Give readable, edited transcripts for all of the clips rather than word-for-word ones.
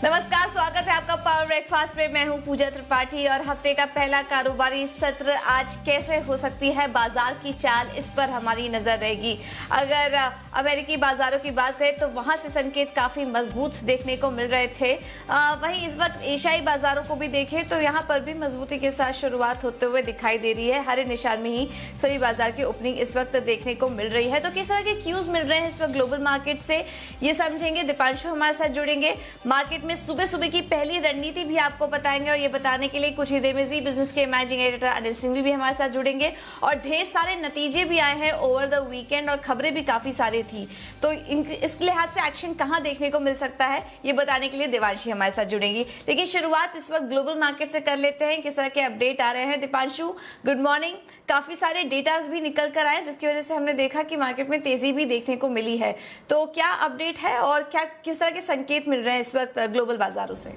नमस्कार, स्वागत है आपका पावर ब्रेकफास्ट में। मैं हूं पूजा त्रिपाठी और हफ्ते का पहला कारोबारी सत्र आज कैसे हो सकती है बाजार की चाल, इस पर हमारी नजर रहेगी। अगर अमेरिकी बाजारों की बात करें तो वहां से संकेत काफी मजबूत देखने को मिल रहे थे। वहीं इस वक्त एशियाई बाजारों को भी देखें तो यहाँ पर भी मजबूती के साथ शुरुआत होते हुए दिखाई दे रही है। हरे निशान में ही सभी बाजार की ओपनिंग इस वक्त देखने को मिल रही है। तो किस तरह के क्यूज मिल रहे हैं इस वक्त ग्लोबल मार्केट से, ये समझेंगे। दीपांशु हमारे साथ जुड़ेंगे। मार्केट में सुबह सुबह की पहली रणनीति भी आपको बताएंगे और ये बताने के लिए कुछ ही देर में जी बिजनेस के मैनेजिंग एडिटर अनिल सिंह भी हमारे साथ जुड़ेंगे। और ढेर सारे नतीजे भी आए हैं ओवर द वीकेंड और खबरें भी काफी सारी थी, तो इस लिहाज से एक्शन कहां देखने को मिल सकता है ये बताने के लिए दीपांशु हमारे साथ जुड़ेंगी। लेकिन शुरुआत इस वक्त ग्लोबल मार्केट से कर लेते हैं। किस तरह के अपडेट आ रहे हैं दीपांशु? Good morning. काफी सारे डेटाज भी निकल कर आए जिसकी वजह से हमने देखा कि मार्केट में तेजी भी देखने को मिली है। तो क्या अपडेट है और क्या किस तरह के संकेत मिल रहे हैं इस वक्त ग्लोबल बाजारों से?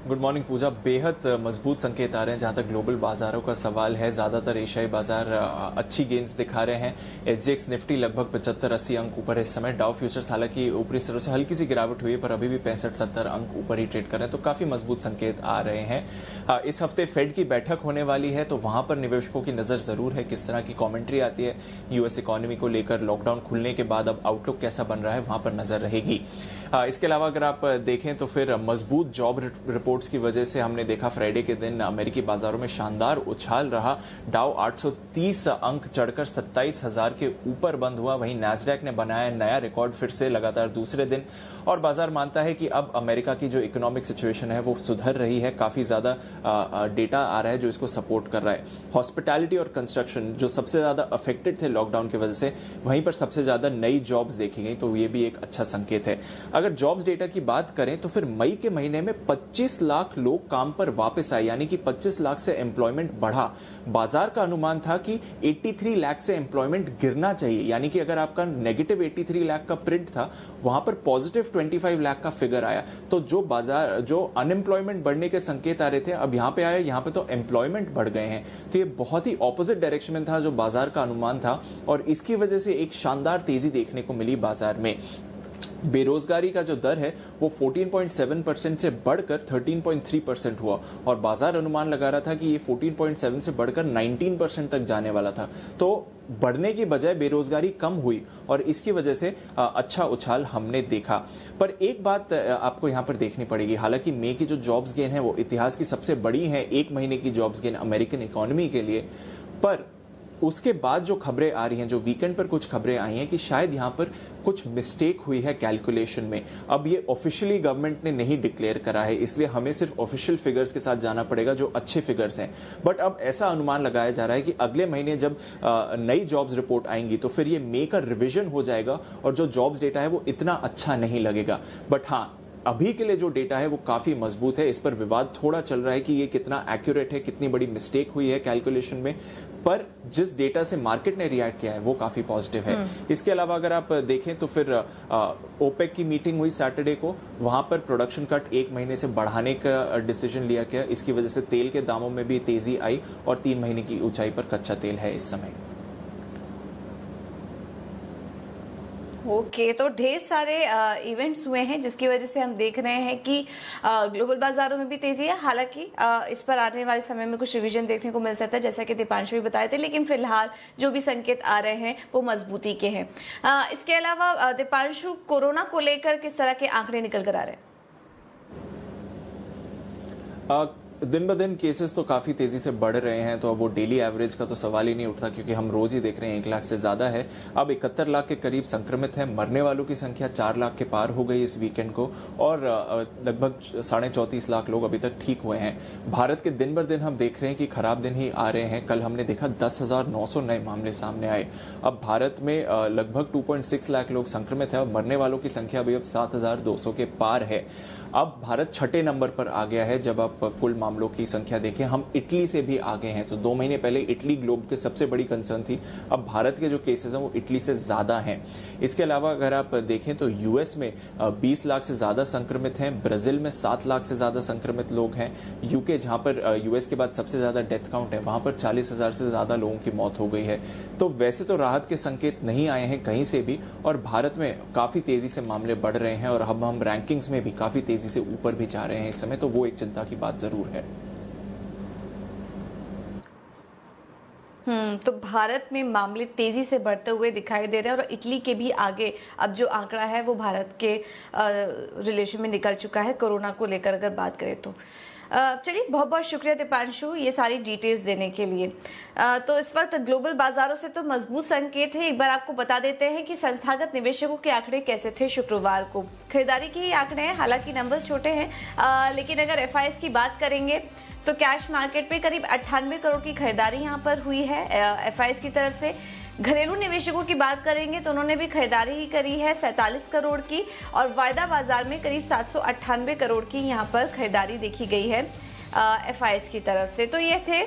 गुड मॉर्निंग पूजा। बेहद मजबूत संकेत आ रहे हैं जहां तक ग्लोबल बाजारों का सवाल है। ज्यादातर एशियाई बाजार अच्छी गेंस दिखा रहे हैं। एसजीएक्स निफ्टी लगभग 75-80 अंक ऊपर है इस समय। डाउ फ्यूचर्स हालांकि ऊपरी स्तरों से हल्की सी गिरावट हुई है पर अभी भी 65-70 अंक ऊपर ही ट्रेड कर रहे हैं, तो काफी मजबूत संकेत आ रहे हैं। इस हफ्ते फेड की बैठक होने वाली है तो वहां पर निवेशकों की नजर जरूर है। किस तरह की कॉमेंट्री आती है यूएस इकोनॉमी को लेकर, लॉकडाउन खुलने के बाद अब आउटलुक कैसा बन रहा है, वहां पर नजर रहेगी। इसके अलावा अगर आप देखें तो फिर मजबूत जॉब रिपोर्ट्स की वजह से हमने देखा फ्राइडे के दिन अमेरिकी बाजारों में शानदार उछाल रहा। डाउ 830 अंक चढ़कर 27,000 के ऊपर बंद हुआ। वहीं नैस्डैक ने बनाया नया रिकॉर्ड फिर से लगातार दूसरे दिन, और बाजार मानता है कि अब अमेरिका की जो इकोनॉमिक सिचुएशन है वो सुधर रही है। काफी ज्यादा डेटा आ रहा है जो इसको सपोर्ट कर रहा है। हॉस्पिटैलिटी और कंस्ट्रक्शन जो सबसे ज्यादा अफेक्टेड थे लॉकडाउन की वजह से, वहीं पर सबसे ज्यादा नई जॉब्स देखी गई, तो ये भी एक अच्छा संकेत है। अगर जॉब्स डेटा की बात करें तो फिर मई के महीने में 25 लाख लोग काम पर वापस आए, यानी कि 25 लाख से एम्प्लॉयमेंट बढ़ा। बाजार का अनुमान था कि 83 लाख से एम्प्लॉयमेंट गिरना चाहिए, यानी कि अगर आपका नेगेटिव 83 लाख का प्रिंट था वहां पर पॉजिटिव 25 लाख का फिगर आया। तो जो अनएम्प्लॉयमेंट बढ़ने के संकेत आ रहे थे अब यहां पे आए, यहां पे तो एम्प्लॉयमेंट बढ़ गए हैं। तो ये बहुत ही ऑपोजिट डायरेक्शन में था जो बाजार का अनुमान था, और इसकी वजह से एक शानदार तेजी देखने को मिली बाजार में। बेरोजगारी का जो दर है वो 14.7% से बढ़कर 13.3% हुआ, और बाजार अनुमान लगा रहा था कि ये 14.7 से बढ़कर 19% तक जाने वाला था। तो बढ़ने की बजाय बेरोजगारी कम हुई और इसकी वजह से अच्छा उछाल हमने देखा। पर एक बात आपको यहां पर देखनी पड़ेगी, हालांकि मई की जो जॉब्स गेन है वो इतिहास की सबसे बड़ी है, एक महीने की जॉब्स गेन अमेरिकन इकोनॉमी के लिए। पर उसके बाद जो खबरें आ रही हैं, जो वीकेंड पर कुछ खबरें आई हैं कि शायद यहां पर कुछ मिस्टेक हुई है कैलकुलेशन में। अब ये ऑफिशियली गवर्नमेंट ने नहीं डिक्लेयर करा है, इसलिए हमें सिर्फ ऑफिशियल फिगर्स के साथ जाना पड़ेगा जो अच्छे फिगर्स हैं। बट अब ऐसा अनुमान लगाया जा रहा है कि अगले महीने जब नई जॉब्स रिपोर्ट आएंगी तो फिर ये मई का रिविजन हो जाएगा और जो जॉब्स डेटा है वो इतना अच्छा नहीं लगेगा। बट हाँ, अभी के लिए जो डेटा है वो काफी मजबूत है। इस पर विवाद थोड़ा चल रहा है कि ये कितना एक्यूरेट है, कितनी बड़ी मिस्टेक हुई है कैलकुलेशन में, पर जिस डेटा से मार्केट ने रिएक्ट किया है वो काफी पॉजिटिव है। इसके अलावा अगर आप देखें तो फिर ओपेक की मीटिंग हुई सैटरडे को, वहां पर प्रोडक्शन कट 1 महीने से बढ़ाने का डिसीजन लिया गया। इसकी वजह से तेल के दामों में भी तेजी आई और 3 महीने की ऊंचाई पर कच्चा तेल है इस समय। ओके, तो ढेर सारे इवेंट्स हुए हैं जिसकी वजह से हम देख रहे हैं कि ग्लोबल बाजारों में भी तेजी है। हालांकि इस पर आने वाले समय में कुछ रिवीजन देखने को मिल सकता है जैसा कि दीपांशु भी बताए थे, लेकिन फिलहाल जो भी संकेत आ रहे हैं वो मजबूती के हैं। इसके अलावा दीपांशु, कोरोना को लेकर किस तरह के आंकड़े निकल कर आ रहे हैं? दिन ब दिन केसेस तो काफी तेजी से बढ़ रहे हैं, तो अब वो डेली एवरेज का तो सवाल ही नहीं उठता क्योंकि हम रोज ही देख रहे हैं 1 लाख से ज्यादा है। अब 71 लाख के करीब संक्रमित है। मरने वालों की संख्या 4 लाख के पार हो गई इस वीकेंड को, और लगभग 34.5 लाख लोग अभी तक ठीक हुए हैं। भारत के दिन ब दिन हम देख रहे हैं कि खराब दिन ही आ रहे हैं। कल हमने देखा 10,900 नए मामले सामने आए। अब भारत में लगभग 2.6 लाख लोग संक्रमित है और मरने वालों की संख्या भी अब 7,200 के पार है। अब भारत 6ठे नंबर पर आ गया है जब आप कुल मामलों की संख्या देखें, हम इटली से भी आगे हैं। तो 2 महीने पहले इटली ग्लोब की सबसे बड़ी कंसर्न थी, अब भारत के जो केसेस हैं वो इटली से ज्यादा हैं। इसके अलावा अगर आप देखें तो यूएस में 20 लाख से ज्यादा संक्रमित हैं, ब्राजील में 7 लाख से ज्यादा संक्रमित लोग हैं, यूके जहां पर यूएस के बाद सबसे ज्यादा डेथ काउंट है वहां पर 40,000 से ज्यादा लोगों की मौत हो गई है। तो वैसे तो राहत के संकेत नहीं आए हैं कहीं से भी, और भारत में काफी तेजी से मामले बढ़ रहे हैं और अब हम रैंकिंग्स में भी काफी तेजी से ऊपर भी जा रहे हैं इस समय। तो वो एक चिंता की बात जरूर है। तो भारत में मामले तेजी से बढ़ते हुए दिखाई दे रहे हैं और इटली के भी आगे अब जो आंकड़ा है वो भारत के रिलेशन में निकल चुका है कोरोना को लेकर अगर बात करें तो। चलिए, बहुत बहुत शुक्रिया दीपांशु ये सारी डिटेल्स देने के लिए। तो इस वक्त ग्लोबल बाजारों से तो मजबूत संकेत है। एक बार आपको बता देते हैं कि संस्थागत निवेशकों के आंकड़े कैसे थे शुक्रवार को। खरीदारी के आंकड़े हैं, हालांकि नंबर्स छोटे हैं, लेकिन अगर एफआईएस की बात करेंगे तो कैश मार्केट पे करीब 98 करोड़ की खरीदारी यहाँ पर हुई है एफआईएस की तरफ से। घरेलू निवेशकों की बात करेंगे तो उन्होंने भी खरीदारी ही करी है 47 करोड़ की, और वायदा बाजार में करीब 798 करोड़ की यहाँ पर खरीदारी देखी गई है एफआईएस की तरफ से। तो ये थे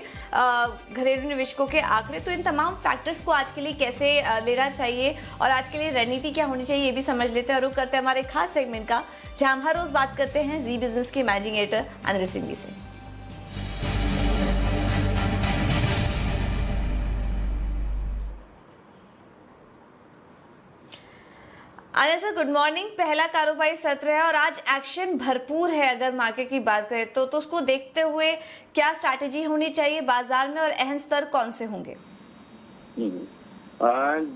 घरेलू निवेशकों के आंकड़े। तो इन तमाम फैक्टर्स को आज के लिए कैसे लेना चाहिए और आज के लिए रणनीति क्या होनी चाहिए ये भी समझ लेते हैं और रुक करते हैं हमारे खास सेगमेंट का, जहां हम हर रोज बात करते हैं जी बिजनेस के मैनेजिंग एडिटर अनिल सिंघवी से। Anil sir, good morning. पहला कारोबारी सत्र है और आज एक्शन भरपूर है अगर मार्केट की बात करें तो उसको देखते हुए क्या स्ट्रैटेजी होनी चाहिए बाजार में और अहम स्तर कौन से होंगे?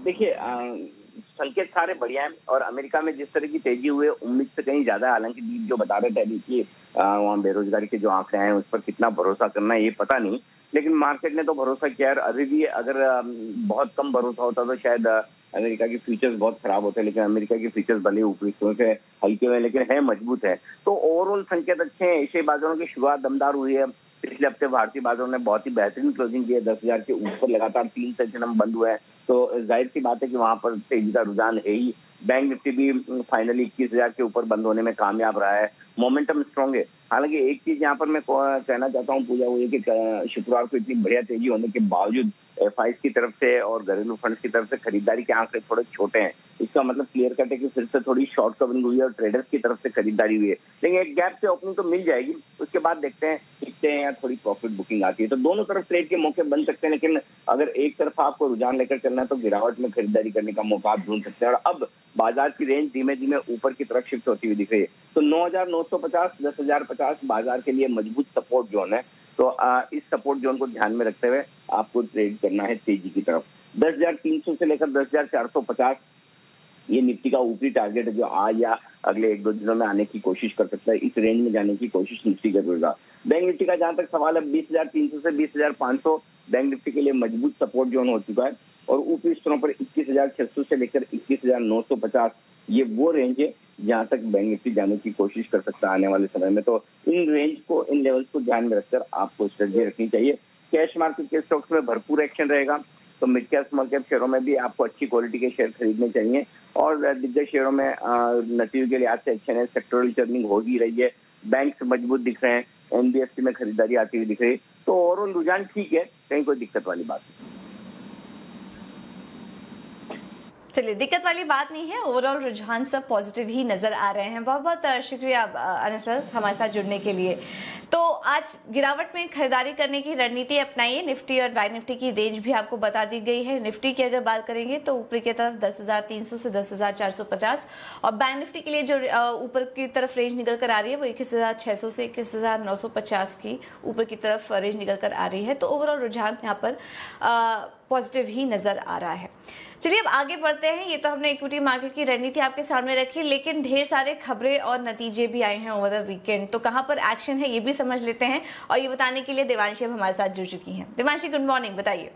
देखिए, संकेत सारे बढ़िया हैं और अमेरिका में जिस तरह की तेजी हुई है उम्मीद से कहीं ज्यादा, हालांकि दीप जो बता रहे थे देखिए वहाँ बेरोजगारी के जो आंकड़े हैं उस पर कितना भरोसा करना है ये पता नहीं, लेकिन मार्केट ने तो भरोसा किया। अभी भी अगर बहुत कम भरोसा होता तो शायद अमेरिका की फीचर्स बहुत खराब होते हैं, लेकिन अमेरिका की फीचर्स भले ऊपरी से हल्के हुए लेकिन है मजबूत है। तो ओवरऑल संकेत अच्छे हैं। एशियाई बाजारों की शुरुआत दमदार हुई है। पिछले हफ्ते भारतीय बाजारों ने बहुत ही बेहतरीन क्लोजिंग की है, 10,000 के ऊपर लगातार 3 सेशन हम बंद हुए हैं। तो जाहिर सी बात है कि वहां पर तेजी का रुझान है ही। बैंक निफ्टी भी फाइनली 21,000 के ऊपर बंद होने में कामयाब रहा है। मोमेंटम स्ट्रॉन्ग है। हालांकि एक चीज यहाँ पर मैं कहना चाहता हूँ पूजा, वो ये कि शुक्रवार को इतनी बढ़िया तेजी होने के बावजूद एफआईएस की तरफ से और घरेलू फंड्स की तरफ से खरीदारी के आंकड़े थोड़े छोटे हैं। इसका मतलब क्लियर कट है कि फिर से थोड़ी शॉर्ट कवरिंग हुई है और ट्रेडर्स की तरफ से खरीदारी हुई है, लेकिन एक गैप से ओपनिंग तो मिल जाएगी। उसके बाद देखते हैं टिकते हैं या थोड़ी प्रॉफिट बुकिंग आती है। तो दोनों तरफ ट्रेड के मौके बन सकते हैं, लेकिन अगर एक तरफ आपको रुझान लेकर चलना है तो गिरावट में खरीदारी करने का मौका आप ढूंढ सकते हैं। और अब बाजार की रेंज धीमे धीमे ऊपर की तरफ शिफ्ट होती हुई दिख रही है। तो 9,950 10,050 बाजार के लिए मजबूत सपोर्ट जोन है। तो इस सपोर्ट जोन को ध्यान में रखते हुए आपको ट्रेड करना है तेजी की तरफ। 10,300 से लेकर 10,450 ये निफ्टी का ऊपरी टारगेट है जो आज या अगले 1-2 दिनों में आने की कोशिश कर सकता है। इस रेंज में जाने की कोशिश निफ्टी करेगा। बैंक निफ्टी का जहां तक सवाल है 20,300 से 20,500 बैंक निफ्टी के लिए मजबूत सपोर्ट जोन हो चुका है और ऊपरी स्तरों पर 21,600 से लेकर 21,950 ये वो रेंज है जहां तक बैंक निफ्टी जाने की कोशिश कर सकता है आने वाले समय में। तो इन रेंज को, इन लेवल्स को ध्यान में रखकर आपको स्ट्रेटजी रखनी चाहिए। कैश मार्केट के स्टॉक्स में भरपूर एक्शन रहेगा, तो मिड कैप स्मॉल कैप शेयरों में भी आपको अच्छी क्वालिटी के शेयर खरीदने चाहिए और दिग्गज शेयरों में नतीजों के लिहाज से अच्छे हैं। सेक्टोरल टर्निंग हो ही रही है, बैंक मजबूत दिख रहे हैं, एनबीएफसी में खरीदारी आती हुई दिख रही है। तो ओवरऑल रुझान ठीक है, कहीं कोई दिक्कत वाली बात नहीं। चलिए, दिक्कत वाली बात नहीं है, ओवरऑल रुझान सब पॉजिटिव ही नजर आ रहे हैं। बहुत बहुत शुक्रिया अनिल सर हमारे साथ जुड़ने के लिए। तो आज गिरावट में खरीदारी करने की रणनीति अपनाइए। निफ्टी और बैंक निफ्टी की रेंज भी आपको बता दी गई है। निफ्टी की अगर बात करेंगे तो ऊपरी की तरफ 10,300 से 10,450 और बैंक निफ्टी के लिए जो ऊपर की तरफ रेंज निकल कर आ रही है वो 21,600 से 21,950 की ऊपर की तरफ रेंज निकल कर आ रही है। तो ओवरऑल रुझान यहाँ पर पॉजिटिव ही नजर आ रहा है। चलिए, अब आगे बढ़ते हैं। ये तो हमने इक्विटी मार्केट की रणनीति आपके सामने रखी, लेकिन ढेर सारे खबरें और नतीजे भी आए हैं ओवर द वीकेंड। तो कहां पर एक्शन है ये भी समझ लेते हैं और ये बताने के लिए देवांशी अब हमारे साथ जुड़ चुकी हैं। देवांशी, गुड मॉर्निंग, बताइए।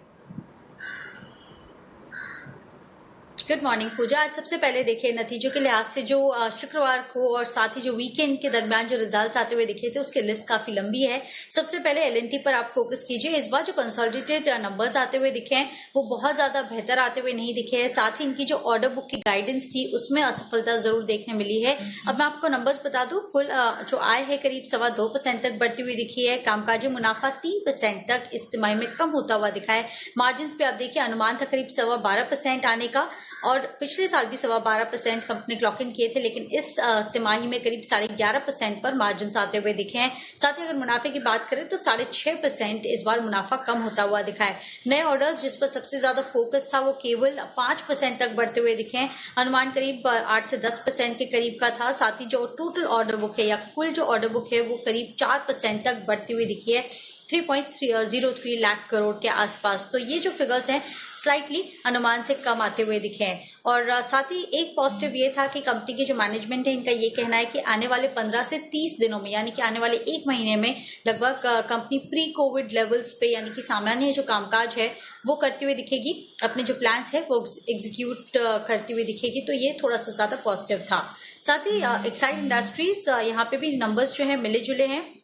गुड मॉर्निंग पूजा। आज सबसे पहले देखिए नतीजों के लिहाज से जो शुक्रवार को और साथ ही जो वीकेंड के दरमियान जो रिजल्ट्स आते हुए दिखे थे उसकी लिस्ट काफी लंबी है। सबसे पहले एलएनटी पर आप फोकस कीजिए। इस बार जो कंसोलिडेटेड नंबर्स आते हुए दिखे हैं वो बहुत ज्यादा बेहतर आते हुए नहीं दिखे हैं। साथ ही इनकी जो ऑर्डर बुक की गाइडेंस थी उसमें असफलता जरूर देखने मिली है। अब मैं आपको नंबर्स बता दूं, कुल जो आय है करीब 2.25% तक बढ़ती हुई दिखी है। कामकाजी मुनाफा 3% तक इस तिमाही में कम होता हुआ दिखा है। मार्जिन पे आप देखिए अनुमान था करीब 12.25% आने का और पिछले साल भी 12.25% कंपनी क्लॉक इन किए थे, लेकिन इस तिमाही में करीब 11.5% पर मार्जिन आते हुए दिखे हैं। साथ ही अगर मुनाफे की बात करें तो 6.5% इस बार मुनाफा कम होता हुआ दिखा है। नए ऑर्डर्स जिस पर सबसे ज्यादा फोकस था वो केवल 5% तक बढ़ते हुए दिखे हैं। अनुमान करीब 8 से 10% के करीब का था। साथ ही जो टोटल ऑर्डर बुक है या कुल जो ऑर्डर बुक है वो करीब 4% तक बढ़ती हुई दिखी है, 3.03 लाख करोड़ के आसपास। तो ये जो फिगर्स हैं स्लाइटली अनुमान से कम आते हुए दिखे हैं। और साथ ही एक पॉजिटिव ये था कि कंपनी के जो मैनेजमेंट है इनका ये कहना है कि आने वाले 15 से 30 दिनों में यानी कि आने वाले 1 महीने में लगभग कंपनी प्री कोविड लेवल्स पे यानी कि सामान्य जो कामकाज है वो करती हुई दिखेगी, अपने जो प्लान्स है वो एग्जीक्यूट करती हुई दिखेगी। तो ये थोड़ा सा ज्यादा पॉजिटिव था। साथ ही एक्साइड इंडस्ट्रीज यहाँ पे भी नंबर्स जो है मिले जुले हैं।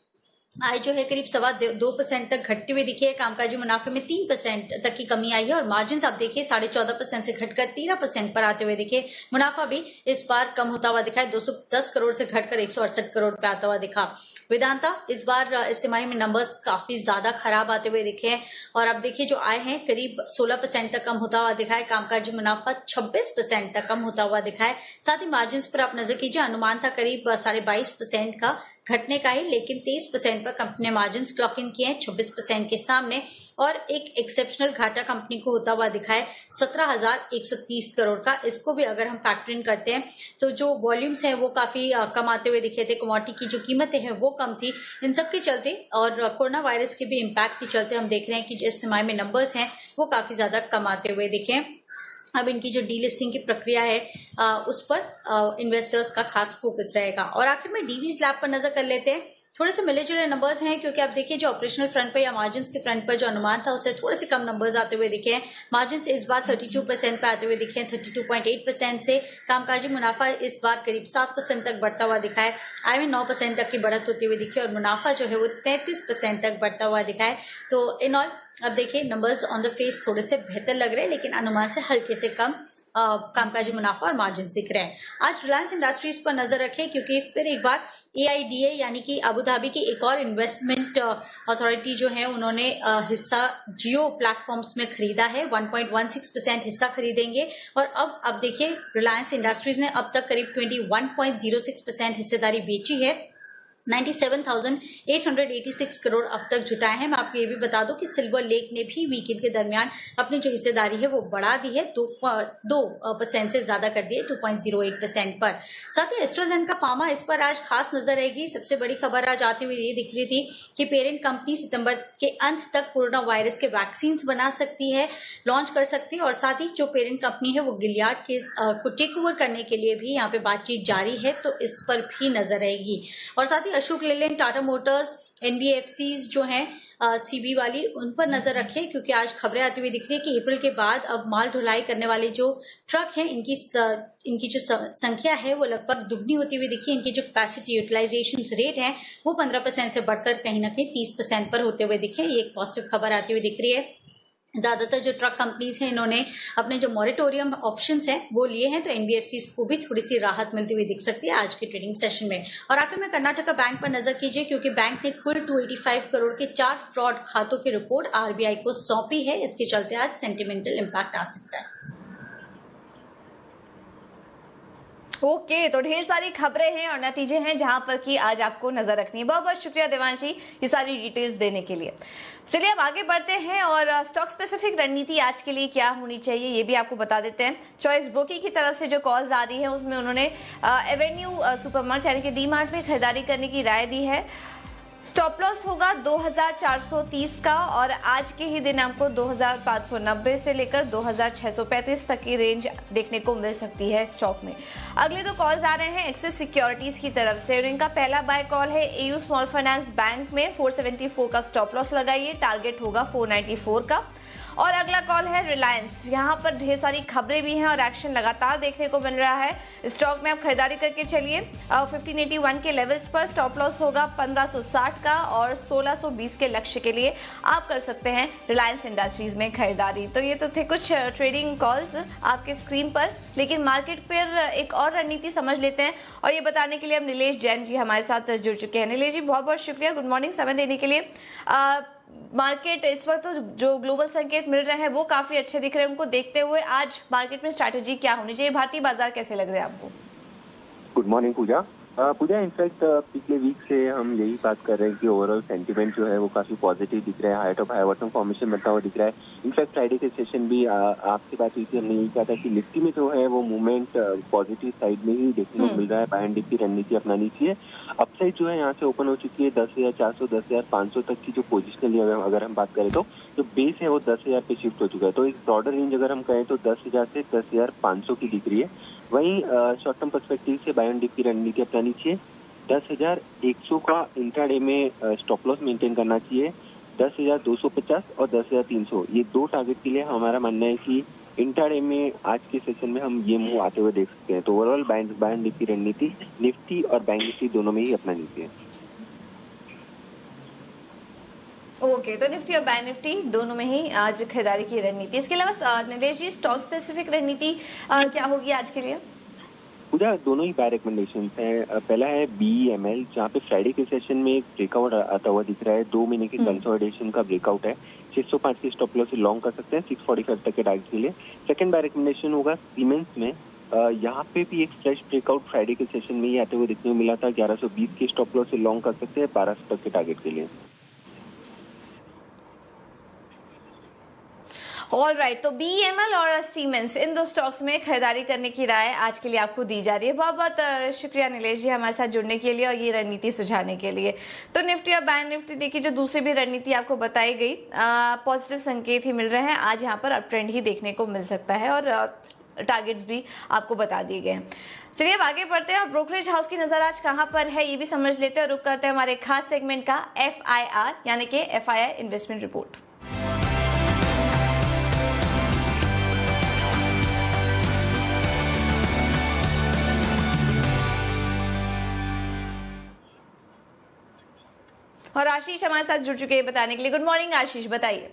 आय जो है करीब 2.25% तक घटती हुई दिखी है। कामकाजी मुनाफे में 3% तक की कमी आई है और मार्जिन आप देखिए 14.5% से घटकर 13% पर आते हुए दिखे। मुनाफा भी इस बार कम होता हुआ दिखा है, 210 करोड़ से घटकर 168 करोड़ पे आता हुआ दिखा। वेदांता इस बार इस तिमाही में नंबर्स काफी ज्यादा खराब आते हुए दिखे हैं और अब देखिए जो आय है करीब 16% तक कम होता हुआ दिखा है। कामकाजी मुनाफा 26% तक कम होता हुआ दिखा है। साथ ही मार्जिन पर आप नजर कीजिए, अनुमान था करीब 22.5% का घटने का ही, लेकिन 23% पर कंपनी ने मार्जिन क्लॉक इन किए हैं 26% के सामने। और एक एक्सेप्शनल घाटा कंपनी को होता हुआ दिखा है 17,130 करोड़ का। इसको भी अगर हम फैक्टर इन करते हैं तो जो वॉल्यूम्स हैं वो काफी कम आते हुए दिखे थे। कमोडिटी की जो कीमतें हैं वो कम थी। इन सब के चलते और कोरोना वायरस के भी इम्पैक्ट के चलते हम देख रहे हैं कि जो इस तिमाही में नंबर्स हैं वो काफी ज्यादा कम आते हुए दिखे। अब इनकी जो डीलिस्टिंग की प्रक्रिया है उस पर इन्वेस्टर्स का खास फोकस रहेगा। और आखिर में डीवीज लैब पर नजर कर लेते हैं। थोड़े से मिले जुले नंबर्स हैं क्योंकि आप देखिए जो ऑपरेशनल फ्रंट पर या मार्जिन के फ्रंट पर जो अनुमान था उससे थोड़े से कम नंबर्स आते हुए दिखे हैं। मार्जिन इस बार 32% पे आते हुए दिखे हैं, 32.8% से। कामकाजी मुनाफा इस बार करीब 7% तक बढ़ता हुआ दिखा है। आय में 9% तक की बढ़त होती हुई दिखी और मुनाफा जो है वो 33% तक बढ़ता हुआ दिखा है। तो इन ऑल अब देखिए नंबर्स ऑन द फेस थोड़े से बेहतर लग रहे हैं, लेकिन अनुमान से हल्के से कम कामकाजी मुनाफा और मार्जिन दिख रहे हैं। आज रिलायंस इंडस्ट्रीज पर नजर रखें क्योंकि फिर एक बार AIDA यानी कि अबू धाबी की एक और इन्वेस्टमेंट अथॉरिटी जो है उन्होंने हिस्सा जियो प्लेटफॉर्म्स में खरीदा है। 1.16% हिस्सा खरीदेंगे और अब देखिए रिलायंस इंडस्ट्रीज ने अब तक करीब 21.06% हिस्सेदारी बेची है। 97,886 करोड़ अब तक जुटाए हैं। मैं आपको ये भी बता दूं कि सिल्वर लेक ने भी वीकेंड के दरमियान अपनी जो हिस्सेदारी है वो बढ़ा दी है, 2% से ज्यादा कर दी है, 2.08% पर। साथ ही एस्ट्राजेनेका फार्मा इस पर आज खास नजर रहेगी। सबसे बड़ी खबर आज आती हुई ये दिख रही थी कि पेरेंट कंपनी सितंबर के अंत तक कोरोना वायरस के वैक्सीन बना सकती है, लॉन्च कर सकती है। और साथ ही जो पेरेंट कंपनी है वो गिलियाड के को टेक ओवर करने के लिए भी यहाँ पे बातचीत जारी है, तो इस पर भी नजर रहेगी। और साथ ही अशोक लेलैंड, टाटा मोटर्स, NBFCs जो हैं CB वाली, उन पर नजर रखें क्योंकि आज खबरें आती हुई दिख रही है कि अप्रैल के बाद अब माल ढुलाई करने वाले जो ट्रक हैं इनकी जो संख्या है वो लगभग दुगनी होती हुई दिखी। इनकी जो कैपेसिटी यूटिलाइजेशन रेट है वो 15% से बढ़कर कहीं ना कहीं 30% पर होते हुए दिखे। ये एक पॉजिटिव खबर आती हुई दिख रही है। ज्यादातर जो ट्रक कंपनीज हैं इन्होंने अपने जो मॉरेटोरियम ऑप्शंस हैं वो लिए हैं, तो NBFCs को भी थोड़ी सी राहत मिलती हुई दिख सकती है आज के ट्रेडिंग सेशन में। और आखिर में कर्नाटका बैंक पर नजर कीजिए क्योंकि बैंक ने कुल 285 करोड़ के 4 फ्रॉड खातों की रिपोर्ट RBI को सौंपी है। इसके चलते आज सेंटिमेंटल इम्पैक्ट आ सकता है। ओके, तो ढेर सारी खबरें हैं और नतीजे हैं जहां पर कि आज आपको नजर रखनी है। बहुत बहुत शुक्रिया देवांशी ये सारी डिटेल्स देने के लिए। चलिए अब आगे बढ़ते हैं और स्टॉक स्पेसिफिक रणनीति आज के लिए क्या होनी चाहिए ये भी आपको बता देते हैं। चॉइस ब्रोकिंग की तरफ से जो कॉल्स आ रही है उसमें उन्होंने एवेन्यू सुपरमार्ट यानी कि डीमार्ट में खरीदारी करने की राय दी है। स्टॉप लॉस होगा 2430 का और आज के ही दिन आपको 2590 से लेकर 2635 तक की रेंज देखने को मिल सकती है स्टॉक में। अगले दो कॉल्स आ रहे हैं एक्सिस सिक्योरिटीज की तरफ से और इनका पहला बाय कॉल है AU स्मॉल फाइनेंस बैंक में 474 का स्टॉप लॉस लगाइए, टारगेट होगा 494 का। और अगला कॉल है रिलायंस। यहाँ पर ढेर सारी खबरें भी हैं और एक्शन लगातार देखने को मिल रहा है। स्टॉक में आप खरीदारी करके चलिए। 1581 के लेवल्स पर स्टॉप लॉस होगा 1560 का और 1620 के लक्ष्य के लिए आप कर सकते हैं रिलायंस इंडस्ट्रीज में खरीदारी। तो ये तो थे कुछ ट्रेडिंग कॉल्स आपके स्क्रीन पर, लेकिन मार्केट पर एक और रणनीति समझ लेते हैं और ये बताने के लिए हम नीलेश जैन जी हमारे साथ जुड़ चुके हैं। नीलेश जी बहुत बहुत शुक्रिया, गुड मॉर्निंग समय देने के लिए। मार्केट इस वक्त तो जो ग्लोबल संकेत मिल रहे हैं वो काफी अच्छे दिख रहे हैं, उनको देखते हुए आज मार्केट में स्ट्रैटेजी क्या होनी चाहिए, भारतीय बाजार कैसे लग रहे हैं आपको? गुड मॉर्निंग पूजा। इनफैक्ट पिछले वीक से हम यही बात कर रहे हैं कि ओवरऑल सेंटीमेंट जो है वो काफी पॉजिटिव दिख रहा है, high top high bottom formation बनता हुआ दिख रहा है। इनफैक्ट फ्राइडे के सेशन भी आपसे बात हुई थी, हमने यही कहा था कि निफ्टी में जो है वो मूवमेंट पॉजिटिव साइड में ही देखने को मिल रहा है। बाय एंड डिप की रणनीति अपनानी चाहिए। अपसाइड जो है यहाँ से ओपन हो चुकी है 10,400 10,500 तक की जो पोजिशनल अगर हम बात करें तो जो बेस है वो 10,000 पे शिफ्ट हो चुका है। तो एक ब्रॉडर रेंज अगर हम कहें तो 10,000 से 10,500 की दिख रही है। वहीं शॉर्ट टर्म पर्सपेक्टिव से बाय एंड डिप की रणनीति अपनानी चाहिए। 10,100 का इंट्राडे में स्टॉप लॉस मेंटेन करना चाहिए। 10,250 और 10,300 ये दो टारगेट के लिए हमारा मानना है कि इंट्राडे में आज के सेशन में हम ये मूव आते हुए देख सकते हैं। तो ओवरऑल बाय एंड डिप की रणनीति निफ्टी और बैंक निफ्टी दोनों में ही अपनानी चाहिए। ओके, तो निफ्टी और बैंक निफ्टी दोनों में ही आज खरीदारी की रणनीति। इसके अलावा नीलेश जी स्टॉक स्पेसिफिक रणनीति क्या होगी आज के लिए? पूजा दोनों ही बाय रिकमेंडेशन है। पहला है BEML, जहाँ पे फ्राइडे के सेशन में एक ब्रेकआउट आता हुआ दिख रहा है। 2 महीने के कंसोलिडेशन का ब्रेकआउट है। 605 के स्टॉप लॉस से लॉन्ग कर सकते हैं 645 तक के टारगेट के लिए। सेकंड बाय रिकमेंडेशन होगा सीमेंस में। यहाँ पे भी एक फ्रेश ब्रेकआउट फ्राइडे के सेशन में ही आते हुए देखने को मिला था। 1120 के स्टॉप लॉस से लॉन्ग कर सकते हैं 1200 तक के टारगेट के लिए। ऑल राइट, तो BEML और सीमेंस इन दो स्टॉक्स में खरीदारी करने की राय आज के लिए आपको दी जा रही है। बहुत बहुत शुक्रिया नीलेश जी हमारे साथ जुड़ने के लिए और ये रणनीति सुझाने के लिए। तो निफ्टी और बैंक निफ्टी देखिए, जो दूसरी भी रणनीति आपको बताई गई, पॉजिटिव संकेत ही मिल रहे हैं। आज यहाँ पर अप ट्रेंड ही देखने को मिल सकता है और टारगेट्स भी आपको बता दिए गए हैं। चलिए अब आगे बढ़ते हैं और ब्रोकरेज हाउस की नजर आज कहां पर है ये भी समझ लेते हैं और रुक करते हैं हमारे खास सेगमेंट का FIR यानी कि FII इन्वेस्टमेंट रिपोर्ट। और आशीष हमारे साथ जुड़ चुके हैं बताने के लिए। गुड मॉर्निंग आशीष, बताइए।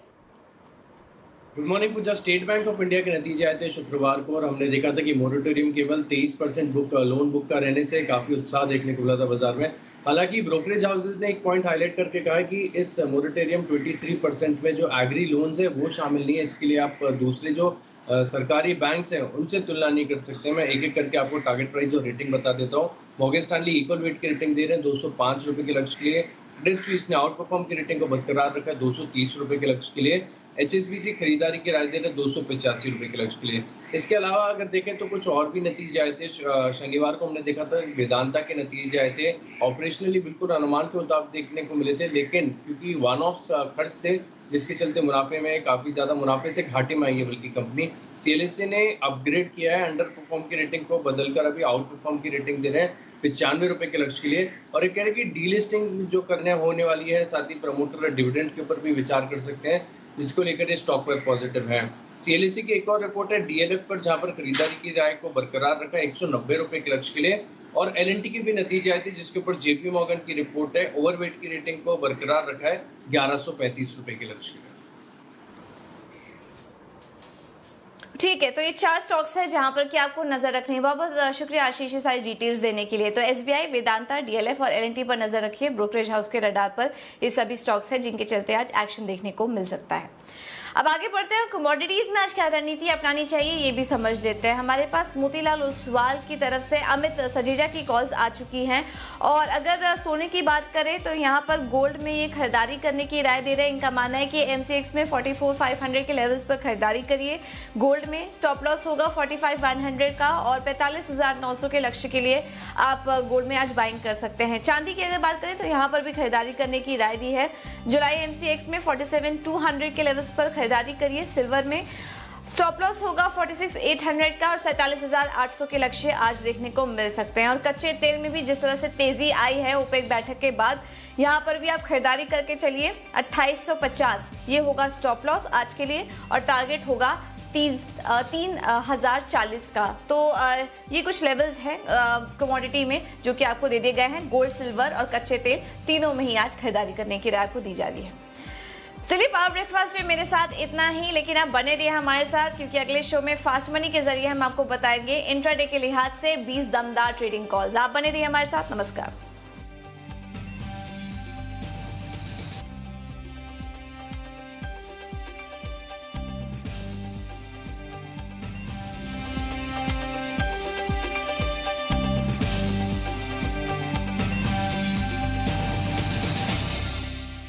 Good morning Pooja. State Bank of India के नतीजे आए थे शुक्रवार को और हमने देखा था कि मोरेटोरियम केवल 23% लोन बुक का रहने से काफी उत्साह देखने को मिला था बाजार में। हालांकि ब्रोकरेज हाउसेज ने एक पॉइंट हाईलाइट करके कहा कि इस मोरेटोरियम 23% में जो एग्री लोन्स है वो शामिल नहीं है। इसके लिए आप दूसरे जो सरकारी बैंक्स हैं उनसे तुलना नहीं कर सकते। मैं एक एक करके आपको टारगेट प्राइस और रेटिंग बता देता हूँ। मॉर्गन स्टैनली इक्वल वेट की रेटिंग दे रहे हैं 205 रुपये के लक्ष्य के लिए। क्रेडिट स्विस ने आउट परफॉर्म की रेटिंग को बरकरार रखा है 230 रुपये के लक्ष्य के लिए। HSBC खरीदारी की राय दे रहे 285 रुपये के लक्ष्य के लिए। इसके अलावा अगर देखें तो कुछ और भी नतीजे आए थे। शनिवार को हमने देखा था वेदांता के नतीजे आए थे। ऑपरेशनली बिल्कुल अनुमान के मुताबिक देखने को मिले थे, लेकिन क्योंकि वन ऑफ खर्च थे जिसके चलते मुनाफे में काफ़ी ज़्यादा मुनाफे से घाटे में आई है। बल्कि कंपनी CLSA ने अपग्रेड किया है, अंडर परफॉर्म की रेटिंग को बदलकर अभी आउट परफॉर्म की रेटिंग दे रहे हैं 95 रुपये के लक्ष्य के लिए। और ये कह रहे हैं कि डीलिस्टिंग जो करने होने वाली है, साथ ही प्रमोटर डिविडेंड के ऊपर भी विचार कर सकते हैं, जिसको लेकर स्टॉक पर पॉजिटिव है। CLSA की एक और रिपोर्ट है DLF पर, जहां पर खरीदारी की राय को बरकरार रखा 190 रुपये के लक्ष्य के लिए। और LNT के भी नतीजे आए थे जिसके ऊपर JP मॉर्गन की रिपोर्ट है, ओवरवेट की रेटिंग को बरकरार रखा है 1135 रुपये के लक्ष्य के लिए। ठीक है, तो ये 4 स्टॉक्स है जहां पर कि आपको नजर रखनी है। बहुत बहुत शुक्रिया आशीष ये सारी डिटेल्स देने के लिए। तो SBI, वेदांता, DLF और LNT पर नजर रखिए। ब्रोकरेज हाउस के रडार पर ये सभी स्टॉक्स हैं जिनके चलते आज एक्शन देखने को मिल सकता है। अब आगे बढ़ते हैं, कमोडिटीज में आज क्या रणनीति अपनानी चाहिए ये भी समझ लेते हैं। हमारे पास मोतीलाल ओसवाल की तरफ से अमित सजेजा की कॉल्स आ चुकी हैं और अगर सोने की बात करें तो यहाँ पर गोल्ड में ये खरीदारी करने की राय दे रहे हैं। इनका मानना है कि MCX में 44,500 के लेवल्स पर खरीदारी करिए। गोल्ड में स्टॉप लॉस होगा 45,100 का और 45,900 के लक्ष्य के लिए आप गोल्ड में आज बाइंग कर सकते हैं। चांदी की अगर बात करें तो यहाँ पर भी खरीदारी करने की राय दी है। जुलाई MCX में 47,200 के लेवल्स पर खरीदारी करिए। सिल्वर में स्टॉप लॉस होगा 46,800 का और 47,800 के लक्ष्य आज देखने को मिल सकते हैं। और कच्चे तेल में भी जिस तरह से तेजी आई है ओपेक बैठक के बाद, यहाँ पर भी आप खरीदारी करके चलिए। 2850 ये होगा स्टॉप लॉस आज के लिए और टारगेट होगा 3,040 का। तो ये कुछ लेवल्स हैं कमोडिटी में जो कि आपको दे दिए गए हैं। गोल्ड, सिल्वर और कच्चे तेल तीनों में ही आज खरीदारी करने की राय आपको दी जा रही है। चलिए, पावर ब्रेकफास्ट में मेरे साथ इतना ही, लेकिन आप बने रहिए हमारे साथ क्योंकि अगले शो में फास्ट मनी के जरिए हम आपको बताएंगे इंट्राडे के लिहाज से 20 दमदार ट्रेडिंग कॉल्स। आप बने रहिए हमारे साथ। नमस्कार।